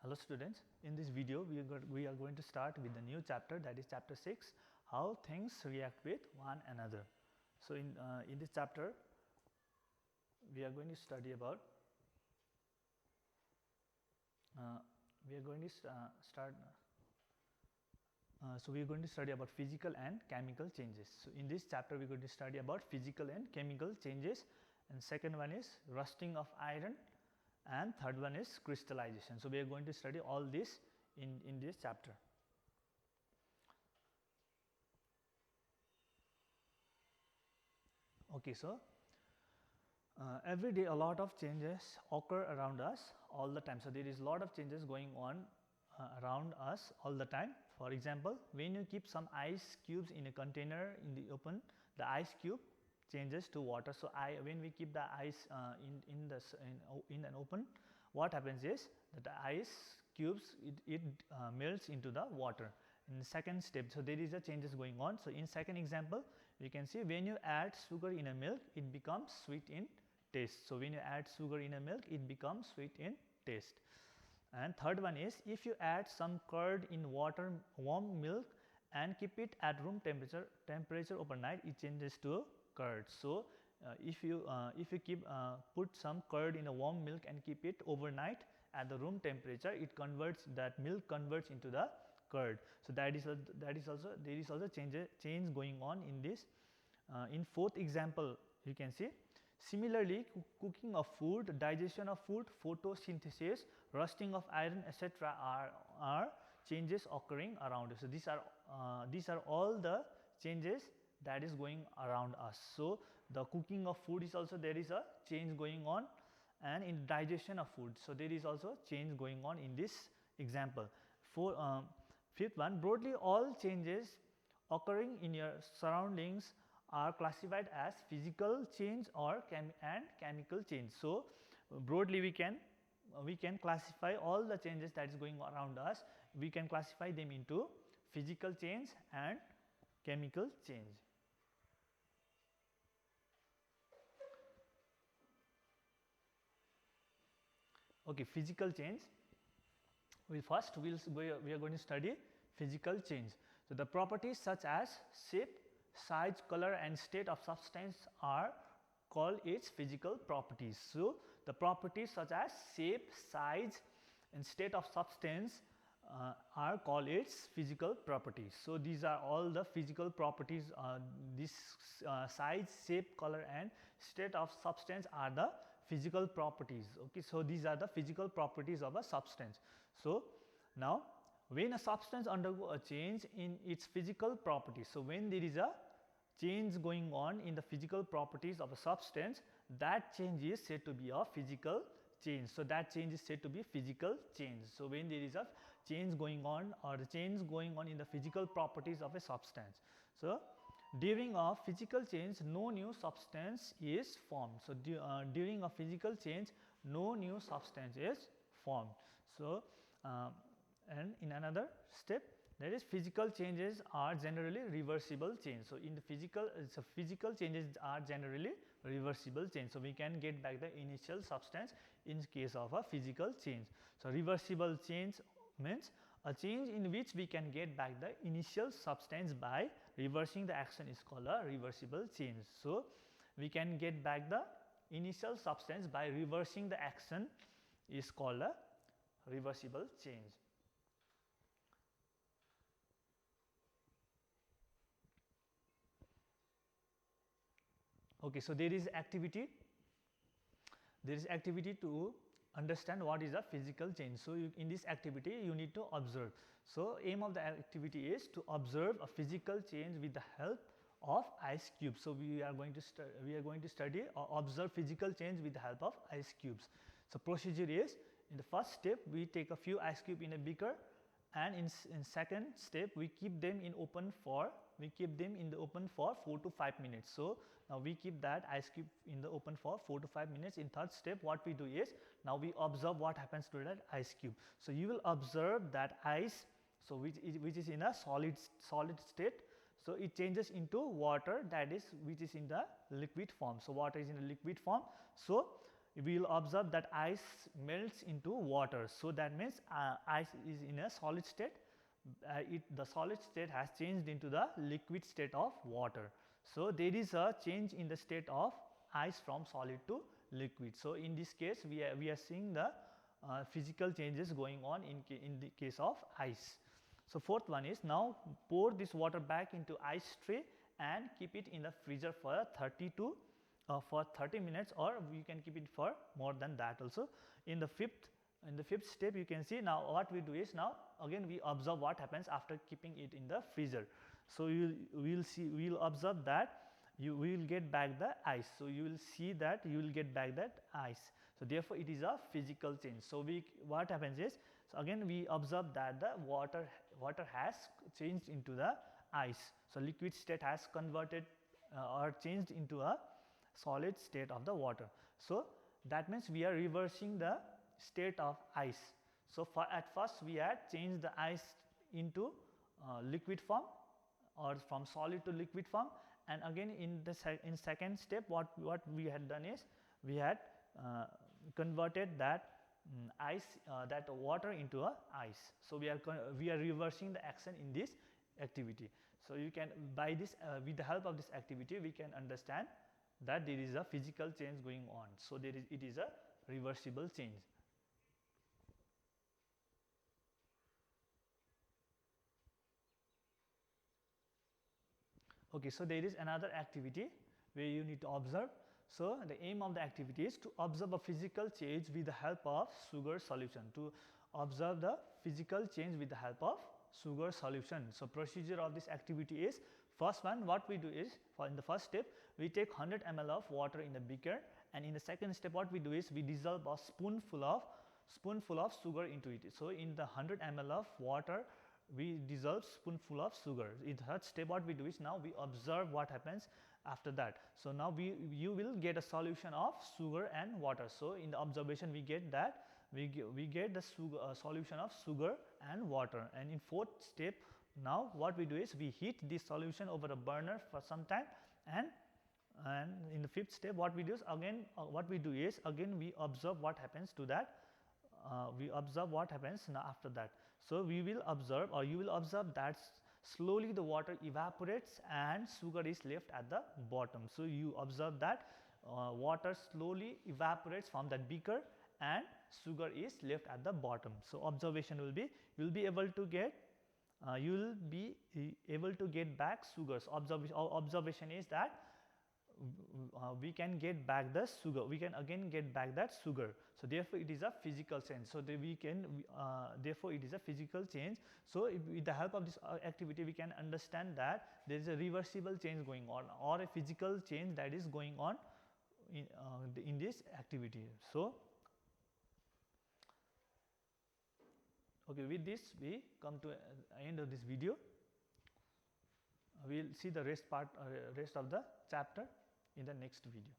Hello students, in this video we are going to start with the new chapter, that is chapter 6, how things react with one another. So in this chapter we are going to study about about physical and chemical changes. So in this chapter we are going to study about physical and chemical changes, and second one is rusting of iron, and third one is crystallization. So we are going to study all this in this chapter. Okay, so every day a lot of changes occur around us all the time. So there is a lot of changes going on around us all the time. For example, when you keep some ice cubes in a container in the open, the ice cube changes to water. So when we keep the ice in an open, what happens is that the ice cubes melts into the water. In the second step, so there is a changes going on. So in second example, we can see when you add sugar in a milk, it becomes sweet in taste. So when you add sugar in a milk, it becomes sweet in taste. And third one is, if you add some curd in warm milk and keep it at room temperature overnight, it changes to curd. So if you put some curd in a warm milk and keep it overnight at the room temperature, that milk converts into the curd. So there is also change going on in this. In fourth example, you can see similarly cooking of food, digestion of food, photosynthesis, rusting of iron, etc. are changes occurring around us. So these are all the changes that is going around us. So the cooking of food is also, there is a change going on, and in digestion of food, so there is also change going on in this example. Fifth one, broadly all changes occurring in your surroundings are classified as physical change or chemical change. So broadly we can classify all the changes that is going around us, we can classify them into physical change and chemical change. Okay, physical change. We are going to study physical change. So the properties such as shape, size, color and state of substance are called its physical properties. So the properties such as shape, size and state of substance are called its physical properties. So these are all the physical properties. Size, shape, color and state of substance are the physical properties. Okay, so these are the physical properties of a substance. So now when a substance undergo a change in its physical properties, so when there is a change going on in the physical properties of a substance, that change is said to be a physical change. So that change is said to be physical change. So when there is a change going on, or the change going on in the physical properties of a substance, so during a physical change no new substance is formed. So during a physical change no new substance is formed. So and in another step, that is physical changes are generally reversible change. So in the physical changes are generally reversible change. So we can get back the initial substance in case of a physical change. So reversible change means a change in which we can get back the initial substance by reversing the action is called a reversible change. So we can get back the initial substance by reversing the action is called a reversible change. Okay, so there is activity to understand what is a physical change. So in this activity you need to observe. So aim of the activity is to observe a physical change with the help of ice cubes. So we are going to study or observe physical change with the help of ice cubes. So procedure is, in the first step we take a few ice cube in a beaker, and in second step we keep them in the open for 4 to 5 minutes. So now we keep that ice cube in the open for 4 to 5 minutes. In third step what we do is, now we observe what happens to that ice cube. So you will observe that ice, so which is in a solid state, so it changes into water, which is in the liquid form. So water is in a liquid form. So we will observe that ice melts into water. So that means ice is in a solid state, the solid state has changed into the liquid state of water. So there is a change in the state of ice from solid to liquid. So in this case we are seeing the physical changes going on in the case of ice. So fourth one is, now pour this water back into ice tray and keep it in the freezer for 30 minutes, or you can keep it for more than that also. In the fifth step, you can see now what we do is, now again we observe what happens after keeping it in the freezer. So we will observe that you will get back the ice. So you will see that you will get back that ice. So therefore it is a physical change. So what happens is, so again we observe that the water has changed into the ice. So liquid state has converted or changed into a solid state of the water. So that means we are reversing the state of ice. So at first we had changed the ice into liquid form, or from solid to liquid form, and again in second step what we had done is, we had converted that that water into a ice. So we are reversing the action in this activity. So you can, by this with the help of this activity, we can understand that there is a physical change going on. So it is a reversible change. Okay, so there is another activity where you need to observe. So the aim of the activity is to observe a physical change with the help of sugar solution. To observe the physical change with the help of sugar solution. So procedure of this activity is, first one, what we do is, in the first step we take 100 ml of water in a beaker, and in the second step what we do is, we dissolve a spoonful of sugar into it. So in the 100 ml of water we dissolve spoonful of sugar. In the third step what we do is, now we observe what happens after that. So now you will get a solution of sugar and water. So in the observation we get that we get the solution of sugar and water. And in fourth step, now what we do is, we heat this solution over a burner for some time, and in the fifth step what we do is, again we observe what happens to that. We observe what happens now after that. So we will observe, or you will observe, that slowly the water evaporates and sugar is left at the bottom. So you observe that water slowly evaporates from that beaker and sugar is left at the bottom. So observation will be, you will be able to get back sugar. So observation is that we can get back the sugar, we can again get back that sugar. So therefore it is a physical change. So therefore it is a physical change. So with the help of this activity we can understand that there is a reversible change going on, or a physical change that is going on in this activity. So okay, with this we come to end of this video. We will see the rest of the chapter in the next video.